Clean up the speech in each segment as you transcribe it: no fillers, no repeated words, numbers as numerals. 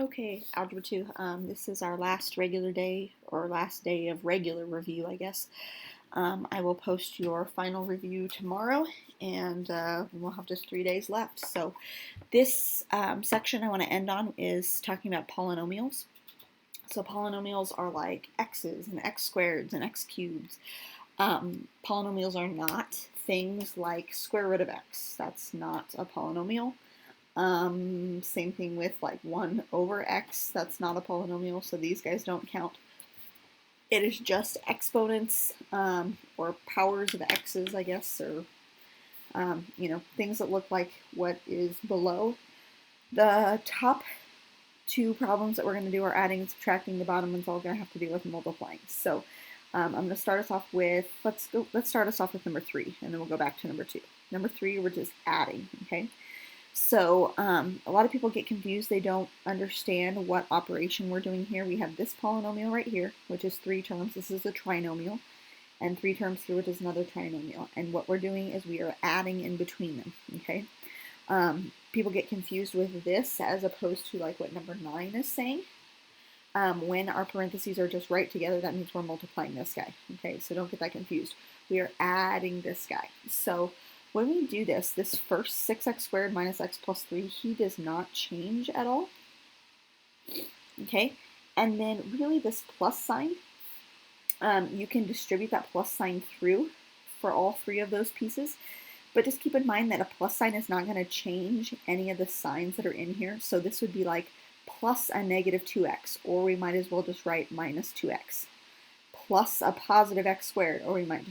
Okay, Algebra 2. This is our last regular day, or last day of regular review, I guess. I will post your final review tomorrow, and we'll have just 3 days left. So this section I want to end on is talking about polynomials. So polynomials are like x's and x squareds and x cubes. Polynomials are not things like square root of x. That's not a polynomial. Same thing with like 1 over x, that's not a polynomial, so these guys don't count. It is just exponents, or powers of x's, I guess, or, things that look like what is below. The top two problems that we're going to do are adding and subtracting. The bottom one's all going to have to do with multiplying. So I'm going to start us off with, let's start us off with number 3, and then we'll go back to number 2. Number 3, we're just adding, okay? So a lot of people get confused. They don't understand what operation we're doing here. We have this polynomial right here, which is 3 terms. This is a trinomial. And 3 terms here, which is another trinomial. And what we're doing is we are adding in between them, okay? People get confused with this as opposed to like what number 9 is saying. When our parentheses are just right together, that means we're multiplying this guy, okay? So don't get that confused. We are adding this guy. So when we do this first 6x squared minus x plus 3, he does not change at all, okay? And then really this plus sign, you can distribute that plus sign through for all 3 of those pieces, but just keep in mind that a plus sign is not going to change any of the signs that are in here. So this would be like plus a negative 2x, or we might as well just write minus 2x, plus a positive x squared, or we might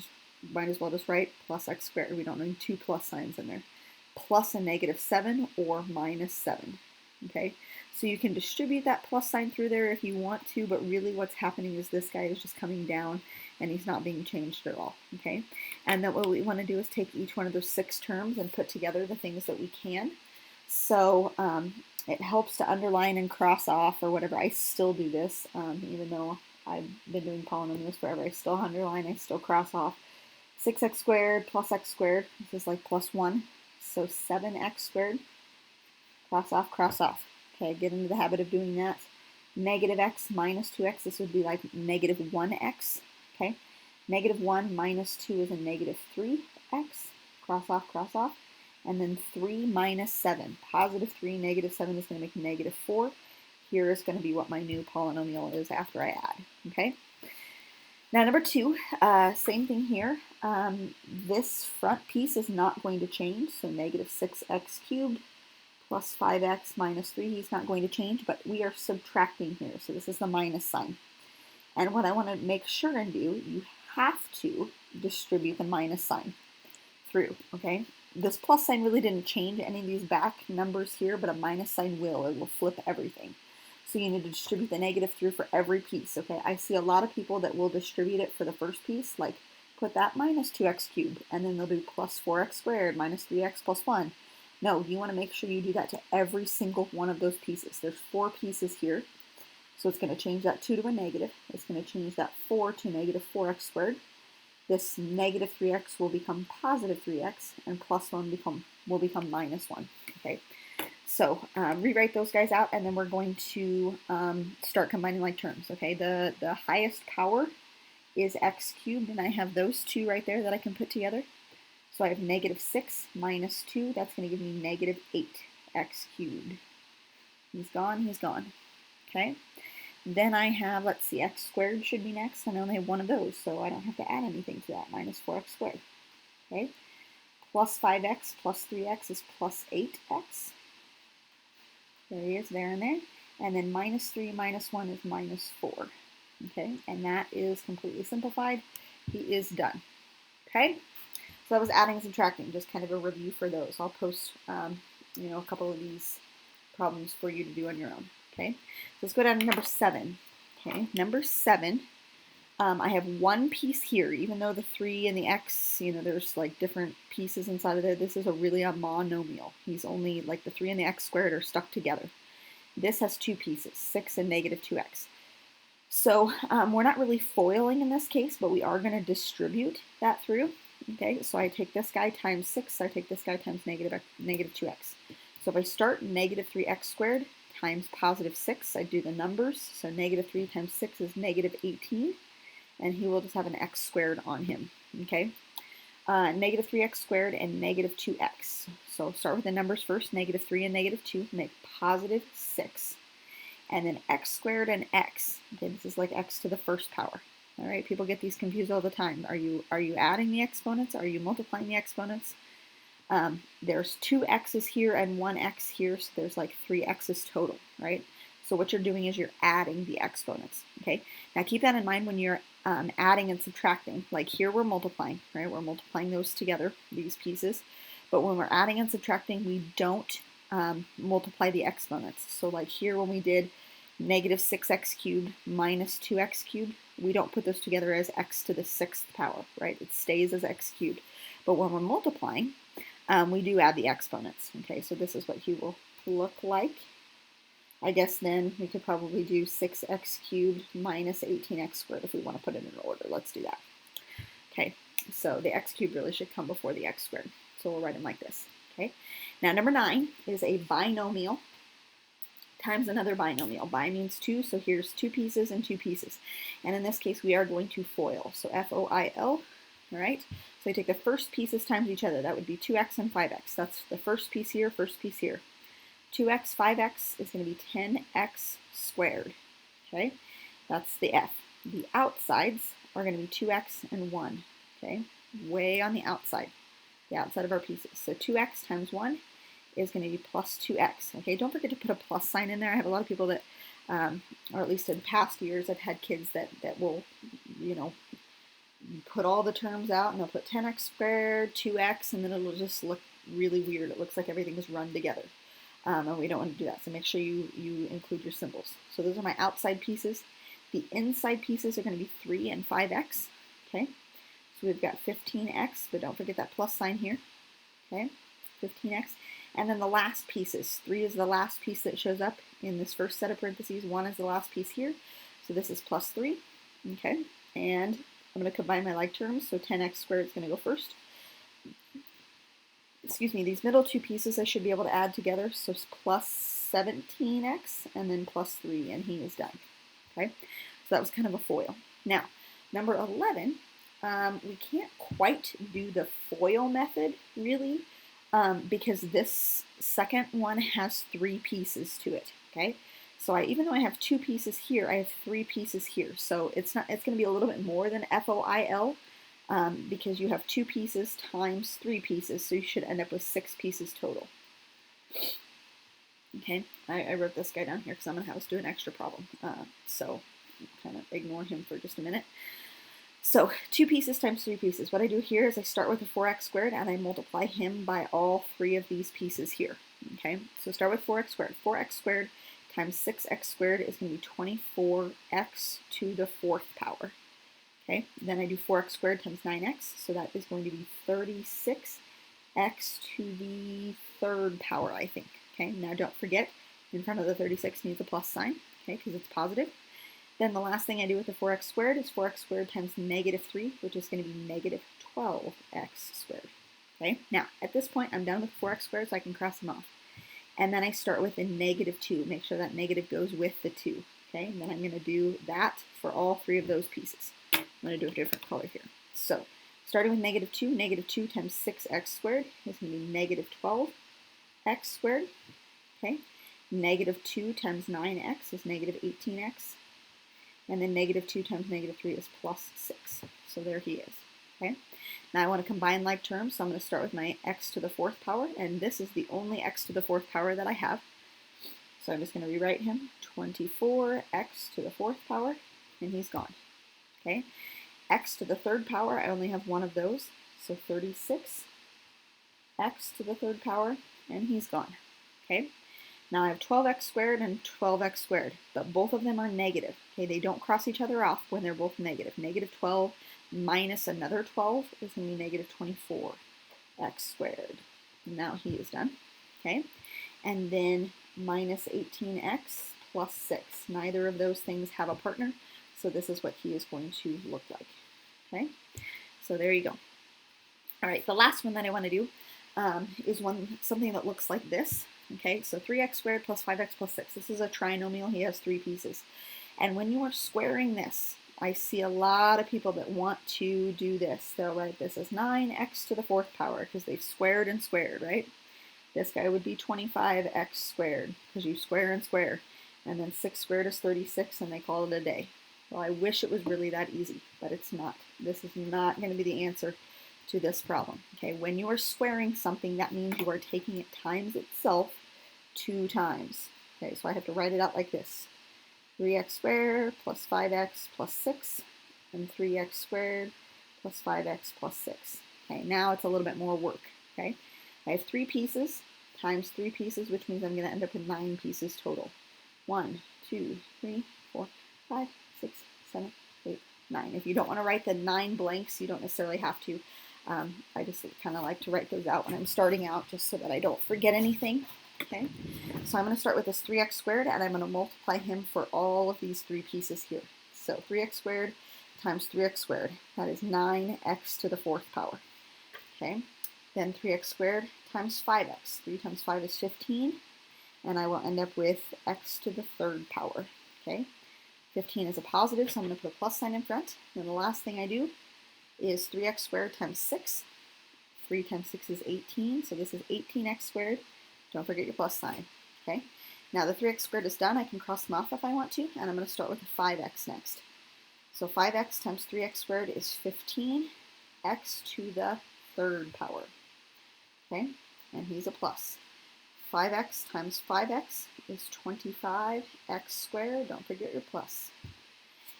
as well just write plus x squared. We don't need 2 plus signs in there. Plus a negative 7 or minus 7. Okay, so you can distribute that plus sign through there if you want to, but really what's happening is this guy is just coming down and he's not being changed at all. Okay, and then what we want to do is take each one of those 6 terms and put together the things that we can. So it helps to underline and cross off or whatever. I still do this, even though I've been doing polynomials forever. I still underline, I still cross off. 6x squared plus x squared, this is like plus 1, so 7x squared, cross off, cross off. Okay, get into the habit of doing that. Negative x minus 2x, this would be like negative 1x, okay? Negative 1 minus 2 is a negative 3x, cross off, and then 3 minus 7, positive 3, negative 7 is going to make negative 4. Here is going to be what my new polynomial is after I add, okay? Now number 2, same thing here. This front piece is not going to change, so negative 6x cubed plus 5x minus 3 is not going to change, but we are subtracting here, so this is the minus sign. And what I want to make sure and do, you have to distribute the minus sign through, okay? This plus sign really didn't change any of these back numbers here, but a minus sign will. It will flip everything. So you need to distribute the negative through for every piece, okay? I see a lot of people that will distribute it for the first piece, like put that minus 2x cubed, and then they'll do plus 4x squared minus 3x plus 1. No, you want to make sure you do that to every single one of those pieces. There's 4 pieces here, so it's going to change that 2 to a negative. It's going to change that 4 to negative 4x squared. This negative 3x will become positive 3x, and plus 1 will become minus 1, okay? So rewrite those guys out, and then we're going to start combining like terms, okay? The highest power is x cubed, and I have those 2 right there that I can put together. So I have negative 6 minus 2, that's going to give me negative 8x cubed. He's gone, okay? Then I have, let's see, x squared should be next, and I only have 1 of those, so I don't have to add anything to that, minus 4x squared, okay? Plus 5x plus 3x is plus 8x. There he is, there and there. And then minus 3 minus 1 is minus 4. Okay, and that is completely simplified. He is done. Okay, so that was adding and subtracting, just kind of a review for those. I'll post, a couple of these problems for you to do on your own. Okay, so let's go down to number 7. Okay, number 7. I have 1 piece here, even though the 3 and the x, there's like different pieces inside of there. This is really a monomial. He's only like the 3 and the x squared are stuck together. This has 2 pieces, 6 and negative 2x. So we're not really foiling in this case, but we are going to distribute that through. Okay, so I take this guy times 6, I take this guy times negative 2x. So if I start negative 3x squared times positive 6. I do the numbers, so negative 3 times 6 is negative 18, and he will just have an x squared on him, okay? Negative 3x squared and negative 2x. So start with the numbers first. Negative 3 and negative 2 make positive 6. And then x squared and x. Okay, this is like x to the first power. All right, people get these confused all the time. Are you adding the exponents? Are you multiplying the exponents? There's 2 x's here and 1 x here, so there's like 3 x's total, right? So what you're doing is you're adding the exponents, okay? Now keep that in mind when you're adding and subtracting. Like here we're multiplying, right? We're multiplying those together, these pieces. But when we're adding and subtracting, we don't multiply the exponents. So like here when we did negative 6x cubed minus 2x cubed, we don't put those together as x to the 6th power, right? It stays as x cubed. But when we're multiplying, we do add the exponents, okay? So this is what he will look like. I guess then we could probably do 6x cubed minus 18x squared if we want to put it in order. Let's do that. Okay, so the x cubed really should come before the x squared. So we'll write them like this, okay? Now number 9 is a binomial times another binomial. Bi means 2, so here's 2 pieces and 2 pieces. And in this case, we are going to FOIL. So F-O-I-L, all right? So I take the first pieces times each other. That would be 2x and 5x. That's the first piece here, first piece here. 2x, 5x is going to be 10x squared, okay? That's the F. The outsides are going to be 2x and 1, okay? Way on the outside of our pieces. So 2x times 1 is going to be plus 2x, okay? Don't forget to put a plus sign in there. I have a lot of people that, or at least in past years, I've had kids that will, you know, put all the terms out and they'll put 10x squared, 2x, and then it'll just look really weird. It looks like everything is run together. And we don't want to do that, so make sure you include your symbols. So those are my outside pieces. The inside pieces are going to be 3 and 5x, okay? So we've got 15x, but don't forget that plus sign here, okay? 15x. And then the last pieces. 3 is the last piece that shows up in this first set of parentheses. 1 is the last piece here. So this is plus 3, okay? And I'm going to combine my like terms, so 10x squared is going to go first. Excuse me, these middle 2 pieces I should be able to add together, so it's plus 17x and then plus 3, and he is done. Okay, so that was kind of a FOIL. Now, number 11, we can't quite do the FOIL method, really, because this second one has 3 pieces to it, okay? So even though I have 2 pieces here, I have 3 pieces here, so it's going to be a little bit more than FOIL, because you have 2 pieces times 3 pieces, so you should end up with 6 pieces total. Okay, I wrote this guy down here because I'm going to have us do an extra problem, so kind of ignore him for just a minute. So 2 pieces times 3 pieces. What I do here is I start with a 4x squared and I multiply him by all 3 of these pieces here. Okay, so start with 4x squared. 4x squared times 6x squared is going to be 24x to the 4th power. Okay, then I do 4x squared times 9x, so that is going to be 36x to the 3rd power, I think. Okay, now don't forget, in front of the 36 needs a plus sign, okay, because it's positive. Then the last thing I do with the 4x squared is 4x squared times negative 3, which is going to be negative 12x squared. Okay, now at this point I'm done with 4x squared, so I can cross them off. And then I start with a negative 2. Make sure that negative goes with the 2. Okay, and then I'm going to do that for all 3 of those pieces. I'm going to do a different color here. So starting with negative 2 times 6x squared is going to be negative 12x squared. Okay, negative 2 times 9x is negative 18x. And then negative 2 times negative 3 is plus 6. So there he is. Okay. Now I want to combine like terms, so I'm going to start with my x to the 4th power, and this is the only x to the 4th power that I have. So I'm just going to rewrite him, 24x to the 4th power, and he's gone. Okay. X to the 3rd power, I only have one of those, so 36x to the 3rd power, and he's gone. Okay. Now I have 12x squared and 12x squared, but both of them are negative. Okay, they don't cross each other off when they're both negative. Negative 12 minus another 12 is going to be negative 24x squared. Now he is done. Okay, and then minus 18x plus 6. Neither of those things have a partner, so this is what he is going to look like. Okay, so there you go. All right, the last one that I want to do is something that looks like this. Okay, so 3x squared plus 5x plus 6. This is a trinomial. He has 3 pieces. And when you are squaring this, I see a lot of people that want to do this. They'll write this as 9x to the 4th power because they've squared and squared, right? This guy would be 25x squared because you square and square. And then 6 squared is 36 and they call it a day. Well, I wish it was really that easy, but it's not. This is not going to be the answer to this problem. Okay, when you are squaring something, that means you are taking it times itself 2 times. Okay, so I have to write it out like this. 3x squared plus 5x plus 6 and 3x squared plus 5x plus 6. Okay, now it's a little bit more work. Okay, I have 3 pieces times 3 pieces, which means I'm going to end up with 9 pieces total. 1, 2, 3, 4, 5, 6, 7, 8, 9. If you don't want to write the 9 blanks, you don't necessarily have to. I just kind of like to write those out when I'm starting out just so that I don't forget anything. Okay, so I'm going to start with this 3x squared and I'm going to multiply him for all of these 3 pieces here. So 3x squared times 3x squared, that is 9x to the 4th power. Okay, then 3x squared times 5x. 3 times 5 is 15, and I will end up with x to the 3rd power. Okay, 15 is a positive, so I'm going to put a plus sign in front. And the last thing I do is 3x squared times 6. 3 times 6 is 18, so this is 18x squared. Don't forget your plus sign. Okay, now the 3x squared is done. I can cross them off if I want to, and I'm going to start with a 5x next. So 5x times 3x squared is 15x to the 3rd power. Okay, and he's a plus. 5x times 5x is 25x squared. Don't forget your plus.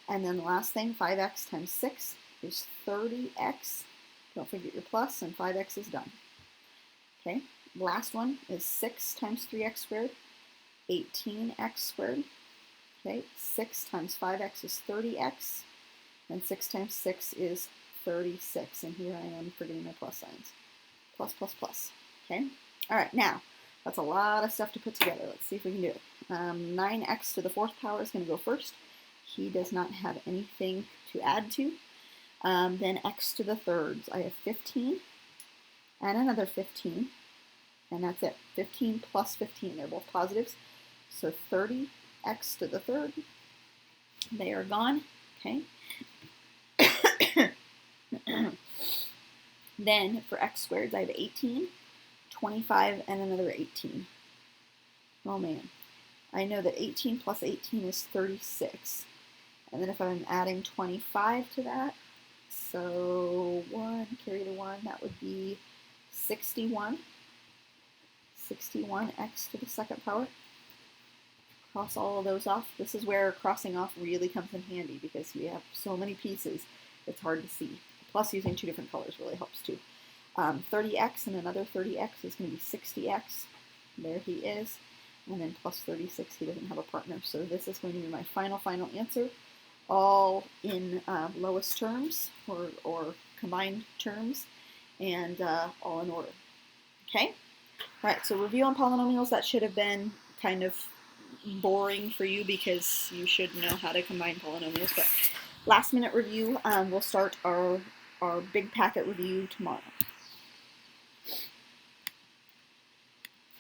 And then the last thing, 5x times 6 is 30x. Don't forget your plus, and 5x is done. Okay, last one is 6 times 3x squared, 18x squared. Okay, 6 times 5x is 30x, and 6 times 6 is 36. And here I am forgetting my plus signs. Plus, plus, plus. Okay, all right, now that's a lot of stuff to put together. Let's see if we can do it. 9x to the 4th power is going to go first. He does not have anything to add to. Then x to the 3rds. I have 15 and another 15, and that's it. 15 plus 15. They're both positives. So 30x to the 3rd. They are gone. Okay. Then for x squareds, I have 18, 25, and another 18. Oh man. I know that 18 plus 18 is 36. And then if I'm adding 25 to that, so 1, carry the 1, that would be 61. 61x to the 2nd power. Cross all of those off. This is where crossing off really comes in handy because we have so many pieces, it's hard to see. Plus using 2 different colors really helps too. 30x and another 30x is going to be 60x. There he is. And then plus 36, he doesn't have a partner. So this is going to be my final answer, all in lowest terms or combined terms, and all in order. Okay? All right, so review on polynomials. That should have been kind of boring for you because you should know how to combine polynomials. But last minute review, we'll start our big packet review tomorrow.